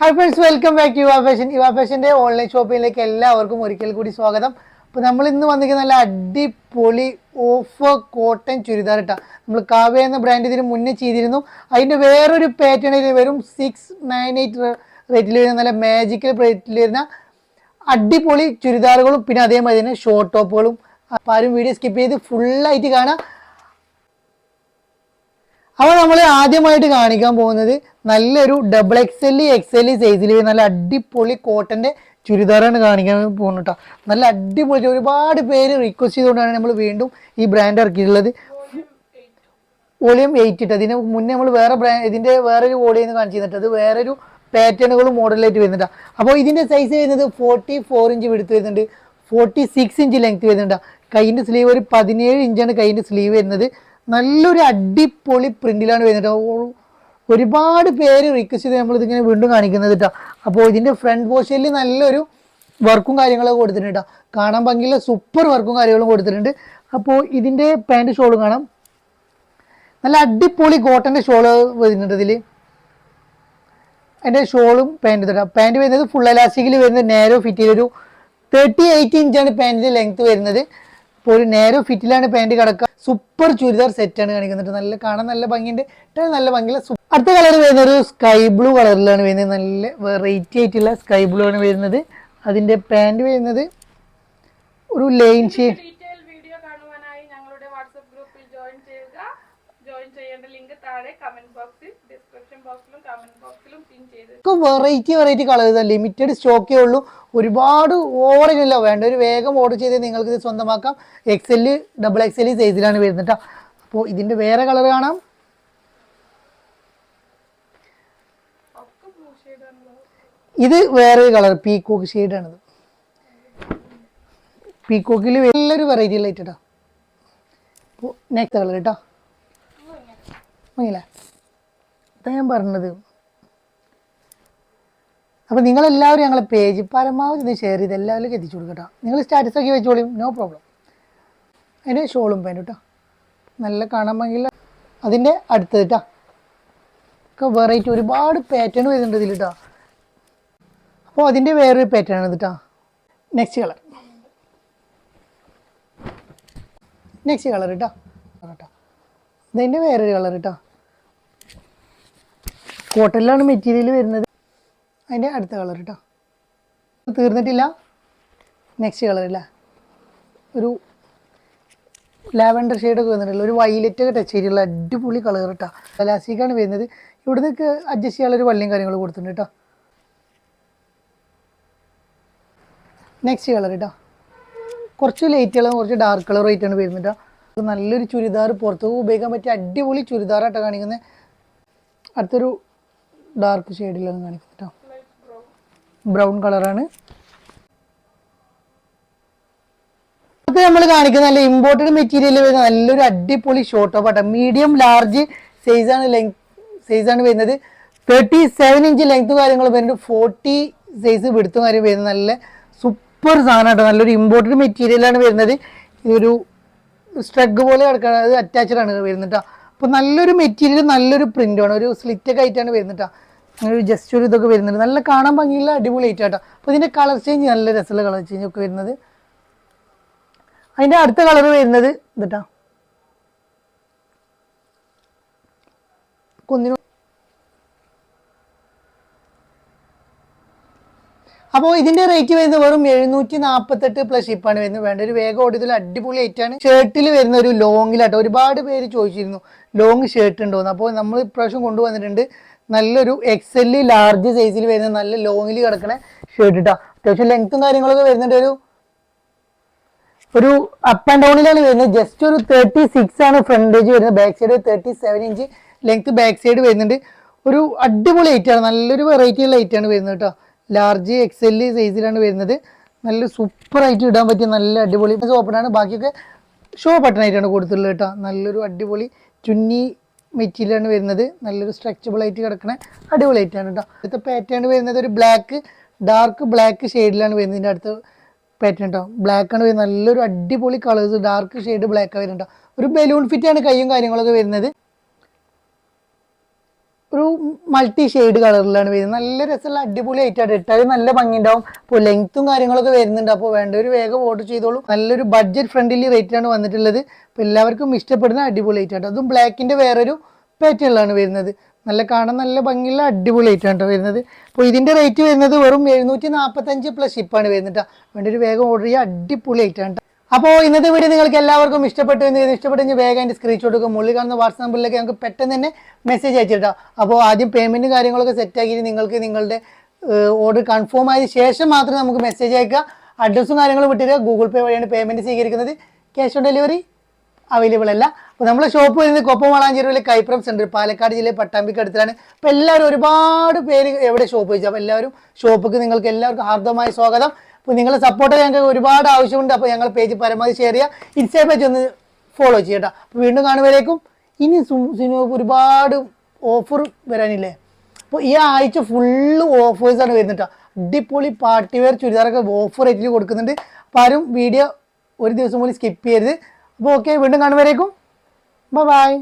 Hi friends, welcome back to Yuva fashion. Yuva ഫാഷൻ്റെ online ഷോപ്പിംഗിലേക്ക് എല്ലാവർക്കും ഒരിക്കൽ കൂടി സ്വാഗതം. അപ്പോൾ നമ്മൾ ഇന്ന് വന്നിരിക്കുന്ന നല്ല അടിപൊളി ഓഫ് കോട്ടൺ ചുരിദാർ ഇട്ടാ. നമ്മൾ കാവ്യ എന്ന ബ്രാൻഡ് ഇതിന് മുന്നേ ചെയ്തിരുന്നു. അതിൻ്റെ വേറൊരു പാറ്റേണിൽ വെറും 698 റേറ്റിൽ വരുന്ന നല്ല മാജിക്കൽ റേറ്റിൽ വരുന്ന അടിപൊളി ചുരിദാറുകളും പിന്നെ അതേമാതിരി തന്നെ ഷോർട്ട് ടോപ്പുകളും. അപ്പോൾ ആരും വീഡിയോ സ്കിപ്പ് ചെയ്ത് ഫുള്ളായിട്ട് കാണാം. അപ്പോൾ നമ്മൾ ആദ്യമായിട്ട് കാണിക്കാൻ പോകുന്നത് നല്ലൊരു XXL സൈസിൽ നല്ല അടിപൊളി കോട്ടൻ്റെ ചുരിദാറാണ് കാണിക്കാൻ പോകുന്നത് കേട്ടോ. നല്ല അടിപൊളി, ഒരുപാട് പേര് റിക്വസ്റ്റ് ചെയ്തുകൊണ്ടാണ് നമ്മൾ വീണ്ടും ഈ ബ്രാൻഡ് ഇറക്കിയിട്ടുള്ളത്. വോളിയം 8 ഇട്ട് അതിന് മുന്നേ നമ്മൾ വേറെ ഇതിൻ്റെ വേറൊരു വോളിയം കാണിച്ചു തന്നിട്ട് അത് വേറൊരു പാറ്റേണുകളും മോഡലായിട്ട് വരുന്നുണ്ട്. അപ്പോൾ ഇതിൻ്റെ സൈസ് വരുന്നത് 44 ഇഞ്ച് വിടുത്ത് വരുന്നുണ്ട്, 46 ഇഞ്ച് ലെങ്ത് വരുന്നുണ്ട്. കൈയിൻ്റെ സ്ലീവ് ഒരു 17 ഇഞ്ചാണ് കൈയിൻ്റെ സ്ലീവ് വരുന്നത്. നല്ലൊരു അടിപൊളി പ്രിന്റിലാണ് വരുന്നത്. ഒരുപാട് പേര് റിക്വസ്റ്റ് ചെയ്ത് നമ്മളിതിങ്ങനെ വീണ്ടും കാണിക്കുന്നത് കേട്ടോ. അപ്പോൾ ഇതിൻ്റെ ഫ്രണ്ട് പോർഷനിൽ നല്ലൊരു വർക്കും കാര്യങ്ങളൊക്കെ കൊടുത്തിട്ടുണ്ട് കേട്ടോ. കാണാൻ ഭംഗിയുള്ള സൂപ്പർ വർക്കും കാര്യങ്ങളും കൊടുത്തിട്ടുണ്ട്. അപ്പോൾ ഇതിൻ്റെ പാൻറ് ഷോളും കാണാം. നല്ല അടിപൊളി കോട്ടൻ്റെ ഷോള് വരുന്നുണ്ട് ഇതിൽ. അതിൻ്റെ ഷോളും പാൻറ് തരാം. പാൻറ് വരുന്നത് ഫുൾ എലാസ്റ്റിക്കിൽ വരുന്നത് നാരോ ഫിറ്റിലൊരു 38 ഇഞ്ചാണ് പാൻറ്റിൻ്റെ ലെങ്ത് വരുന്നത്. അപ്പോൾ ഒരു നേരോ ഫിറ്റിലാണ് പാൻറ് കിടക്കുക. സൂപ്പർ ചുരിദാർ സെറ്റാണ് കാണിക്കുന്നത്. നല്ല കാണാൻ നല്ല ഭംഗിയുണ്ട്, നല്ല ഭംഗിയുള്ള. അടുത്ത കളർ വരുന്നത് ഒരു സ്കൈ ബ്ലൂ കളറിലാണ് വരുന്നത്. നല്ല വെറൈറ്റി ആയിട്ടുള്ള സ്കൈ ബ്ലൂ ആണ് വരുന്നത്. അതിൻ്റെ പാൻറ് വരുന്നത് ഒരു line shade. Variety colours, limited സ്റ്റോക്കേ ഉള്ളൂ. ഒരുപാട് ഓർഡറില്ല, വേണ്ട ഒരു വേഗം ഓർഡർ ചെയ്ത് നിങ്ങൾക്ക് ഇത് സ്വന്തമാക്കാം. XL, XXL സൈസിലാണ് വരുന്നത്. അപ്പോൾ ഇതിൻ്റെ വേറെ കളർ കാണാം. ഇത് വേറൊരു കളർ പീക്കോക്ക് ഷെയ്ഡാണിത്. പീക്കോക്കിൽ നല്ലൊരു വെറൈറ്റി ലൈറ്റ് കേട്ടോ. അപ്പോൾ നെക്സ്റ്റ് കളർ കേട്ടോ. മങ്ങില്ല അതാ ഞാൻ പറഞ്ഞത്. അപ്പോൾ നിങ്ങളെല്ലാവരും ഞങ്ങളെ പേജ് പരമാവധി ഇത് ഷെയർ ചെയ്ത് എല്ലാവരിലും എത്തിച്ചു കൊടുക്കട്ടോ. നിങ്ങൾ സ്റ്റാറ്റസ് ആക്കി വെച്ചോളിയും, നോ പ്രോബ്ലം. അതിന് ഷോളും പാൻറ്റും കേട്ടോ. നല്ല കാണാൻ ഭംഗിയില്ല. അതിൻ്റെ അടുത്തത് കേട്ടോ. ഒക്കെ വെറൈറ്റി ഒരുപാട് പാറ്റേൺ വരുന്നുണ്ട് ഇതിൽ കേട്ടോ. അപ്പോൾ അതിൻ്റെ വേറൊരു പാറ്റേൺ ആണ് കേട്ടോ. നെക്സ്റ്റ് കളർ കേട്ടോ കേട്ടോ. ഇതിൻ്റെ വേറൊരു കളർ കേട്ടോ. കോട്ടണിലാണ് മെറ്റീരിയൽ വരുന്നത്. അതിൻ്റെ അടുത്ത കളർ കേട്ടോ. തീർന്നിട്ടില്ല. നെക്സ്റ്റ് കളർ ഇല്ല, ഒരു ലാവൻഡർ ഷെയ്ഡൊക്കെ വന്നിട്ടുള്ള ഒരു വൈലറ്റ് ഒക്കെ ടച്ച് ചെയ്തിട്ടുള്ള അടിപൊളി കളർ കേട്ടോ. എലാസ്റ്റിക്കാണ് വരുന്നത്. ഇവിടെ നിന്നൊക്കെ അഡ്ജസ്റ്റ് ചെയ്യാനുള്ളൊരു വള്ളിയും കാര്യങ്ങളും കൊടുത്തിട്ടുണ്ട് കേട്ടോ. നെക്സ്റ്റ് കളർ കേട്ടോ. കുറച്ച് ലൈറ്റ് കളറും കുറച്ച് ഡാർക്ക് കളറും ആയിട്ടാണ് വരുന്നത് കേട്ടോ. നല്ലൊരു ചുരിദാർ, പുറത്തൊക്കെ ഉപയോഗിക്കാൻ പറ്റിയ അടിപൊളി ചുരിദാറായിട്ടാണ് കാണിക്കുന്നത്. അടുത്തൊരു ഡാർക്ക് ഷെയ്ഡിലാണ് കാണിക്കുന്നത് കേട്ടോ. ബ്രൗൺ കളറാണ്. അത് നമ്മൾ കാണിക്കുന്ന നല്ല ഇമ്പോർട്ടഡ് മെറ്റീരിയൽ വരുന്ന നല്ലൊരു അടിപൊളി ഷോർട്ട് ടോപ്പ് ആട്ടോ. മീഡിയം ലാർജ് സൈസാണ് വരുന്നത്. 37 ഇഞ്ച് ലെങ്ത് കാര്യങ്ങൾ വരുന്നുണ്ട്. 40 സൈസ് വിടുത്തും കാര്യം വരുന്നത്. നല്ല സൂപ്പർ സാധനം കേട്ടോ. നല്ലൊരു ഇമ്പോർട്ടഡ് മെറ്റീരിയലാണ് വരുന്നത്. ഇതൊരു സ്ട്രഗ് പോലെ കിടക്കുന്നത്, അത് അറ്റാച്ച്ഡ് ആണ് വരുന്നത് കേട്ടോ. അപ്പോൾ നല്ലൊരു മെറ്റീരിയൽ, നല്ലൊരു പ്രിൻ്റാണ്. ഒരു സ്ലിറ്റൊക്കെ ആയിട്ടാണ് വരുന്നത് കേട്ടോ. ഒരു ജസ്റ്റ് ഒരു ഇതൊക്കെ വരുന്നുണ്ട്. നല്ല കാണാൻ ഭംഗിയുള്ള അടിപൊളി ആയിട്ട് കേട്ടോ. അപ്പോൾ ഇതിൻ്റെ കളർ ചേഞ്ച് നല്ല രസമുള്ള കളർ ചേഞ്ച് ഒക്കെ വരുന്നത്. അതിൻ്റെ അടുത്ത കളർ വരുന്നത് ഇതാ. കൊന്നിനു. അപ്പോൾ ഇതിൻ്റെ റേറ്റ് വരുന്നത് വെറും 748 പ്ലസ് ഷിപ്പാണ് വരുന്നത്. വേണ്ട ഒരു വേഗം ഓടിയതിൽ അടിപൊളി ആയിട്ടാണ്. ഷർട്ടിൽ വരുന്ന ഒരു ലോങ്ങിലാട്ടോ. ഒരുപാട് പേര് ചോദിച്ചിരുന്നു ലോങ് ഷർട്ട് ഉണ്ടോയെന്ന്. അപ്പോൾ നമ്മൾ ഇപ്രാവശ്യം കൊണ്ടുവന്നിട്ടുണ്ട് നല്ലൊരു XL ലാർജ് സൈസിൽ വരുന്ന നല്ല ലോങ്ങിൽ കിടക്കണ ഷർട്ട് ഇട്ടാ. അത്യാവശ്യം ലെങ്ത്തും കാര്യങ്ങളൊക്കെ വരുന്നുണ്ട്. ഒരു അപ്പ് ആൻഡ് ഡൗണിലാണ് വരുന്നത്. ജസ്റ്റ് ഒരു 36 ആണ് ഫ്രണ്ടേജ് വരുന്നത്. Back side 37 inch length back side വരുന്നുണ്ട്. ഒരു അടിപൊളി ലൈറ്റാണ്, നല്ലൊരു വെറൈറ്റി ലൈറ്റാണ് വരുന്നത് കേട്ടോ. ലാർജ് XL സൈസിലാണ് വരുന്നത്. നല്ല സൂപ്പറായിട്ട് ഇടാൻ പറ്റിയ നല്ല അടിപൊളി ഓപ്പണാണ്. ബാക്കിയൊക്കെ ഷോ ബട്ടണായിട്ടാണ് കൊടുത്തിട്ടുള്ളത് കേട്ടോ. നല്ലൊരു അടിപൊളി ചുന്നി മെറ്റീരിയലാണ് വരുന്നത്. നല്ലൊരു സ്ട്രെച്ചബിൾ ആയിട്ട് കിടക്കണ അടിപൊളി ആയിട്ടാണ് കേട്ടോ. അടുത്ത പാറ്റേൺ വരുന്നത് ഒരു ഡാർക്ക് ബ്ലാക്ക് ഷെയ്ഡിലാണ് വരുന്നത്. ഇതിൻ്റെ അടുത്ത പാറ്റേൺ കേട്ടോ. ബ്ലാക്ക് ആണ് വരുന്നത്. നല്ലൊരു അടിപൊളി കളേഴ്സ്, ഡാർക്ക് ഷെയ്ഡ് ബ്ലാക്ക് വരുന്നുണ്ടോ. ഒരു ബലൂൺ ഫിറ്റാണ് കൈയും കാര്യങ്ങളൊക്കെ വരുന്നത്. ഒരു മൾട്ടി ഷെയ്ഡ് കളറിലാണ് വരുന്നത്. നല്ല രസമുള്ള അടിപൊളി ആയിട്ടാണ് ഇട്ടാൽ നല്ല ഭംഗി ഉണ്ടാവും. അപ്പോൾ ലെങ്ത്തും കാര്യങ്ങളൊക്കെ വരുന്നുണ്ട്. അപ്പോൾ വേണ്ടവർ വേഗം ഓർഡർ ചെയ്തോളൂ. നല്ലൊരു ബഡ്ജറ്റ് ഫ്രണ്ട്ലി റേറ്റിലാണ് വന്നിട്ടുള്ളത്. അപ്പോൾ എല്ലാവർക്കും ഇഷ്ടപ്പെടുന്ന അടിപൊളി ആയിട്ടാണ്. അതും ബ്ലാക്കിൻ്റെ വേറൊരു പാറ്റേണിലാണ് വരുന്നത്. നല്ല കാണാൻ നല്ല ഭംഗിയുള്ള അടിപൊളി ആയിട്ടാണ് വരുന്നത്. അപ്പോൾ ഇതിൻ്റെ റേറ്റ് വരുന്നത് വെറും 745 പ്ലസ് ഷിപ്പാണ് വരുന്നത്. വേണ്ടൊരു വേഗം ഓർഡർ ചെയ്യുക. അടിപൊളി ആയിട്ടാണ്. അപ്പോൾ ഇന്നത്തെ വീഡിയോ നിങ്ങൾക്ക് എല്ലാവർക്കും ഇഷ്ടപ്പെട്ടെങ്കിൽ വേഗം അതിൻ്റെ സ്ക്രീൻഷോട്ട് ഒക്കെ മുകളിൽ കാണുന്ന വാട്സാപ്പ് നമ്പറിലേക്ക് ഞങ്ങൾക്ക് പെട്ടെന്ന് തന്നെ മെസ്സേജ് അയച്ചിട്ടാം. അപ്പോൾ ആദ്യം പേയ്മെൻറ്റ് കാര്യങ്ങളൊക്കെ സെറ്റ് ആക്കി നിങ്ങൾക്ക് നിങ്ങളുടെ ഓർഡർ കൺഫേം ആയതിനു ശേഷം മാത്രം നമുക്ക് മെസ്സേജ് അയക്കുക. അഡ്രസ്സും കാര്യങ്ങളും വിട്ടിട്ട് ഗൂഗിൾ പേ വഴിയാണ് പേയ്മെൻറ്റ് സ്വീകരിക്കുന്നത്. ക്യാഷ് ഓൺ ഡെലിവറി അവൈലബിൾ അല്ല. അപ്പോൾ നമ്മളെ ഷോപ്പ് വരുന്നത് കൊപ്പം വളാഞ്ചേരിയിലെ കൈപ്പുറം സെൻറ്റർ, പാലക്കാട് ജില്ലയിൽ പട്ടാമ്പിക്ക് അടുത്താണ്. അപ്പോൾ എല്ലാവരും ഒരുപാട് പേര് എവിടെ ഷോപ്പ് വെച്ചു. അപ്പോൾ എല്ലാവരും ഷോപ്പിക്ക് നിങ്ങൾക്ക് എല്ലാവർക്കും ഹാർദമായ സ്വാഗതം. അപ്പോൾ നിങ്ങളുടെ സപ്പോർട്ട് ഞങ്ങൾക്ക് ഒരുപാട് ആവശ്യമുണ്ട്. അപ്പോൾ ഞങ്ങൾ പേജ് പരമാവധി ഷെയർ ചെയ്യുക. ഇൻസ്റ്റാ പേജ് ഒന്ന് ഫോളോ ചെയ്യട്ടോ. അപ്പോൾ വീണ്ടും കാണുമ്പോഴേക്കും ഇനി ഒരുപാട് ഓഫർ വരാനില്ലേ. അപ്പോൾ ഈ ആഴ്ച ഫുള്ള് ഓഫേഴ്സാണ് വരുന്നത്. അടിപൊളി പാർട്ടി വെയർ ചുരിദാറൊക്കെ ഓഫർ റേറ്റിൽ കൊടുക്കുന്നുണ്ട്. അപ്പോൾ ആരും വീഡിയോ ഒരു ദിവസം പോലും സ്കിപ്പ് ചെയ്യരുത്. അപ്പോൾ ഓക്കെ, വീണ്ടും കാണുമ്പോഴേക്കും ബൈ.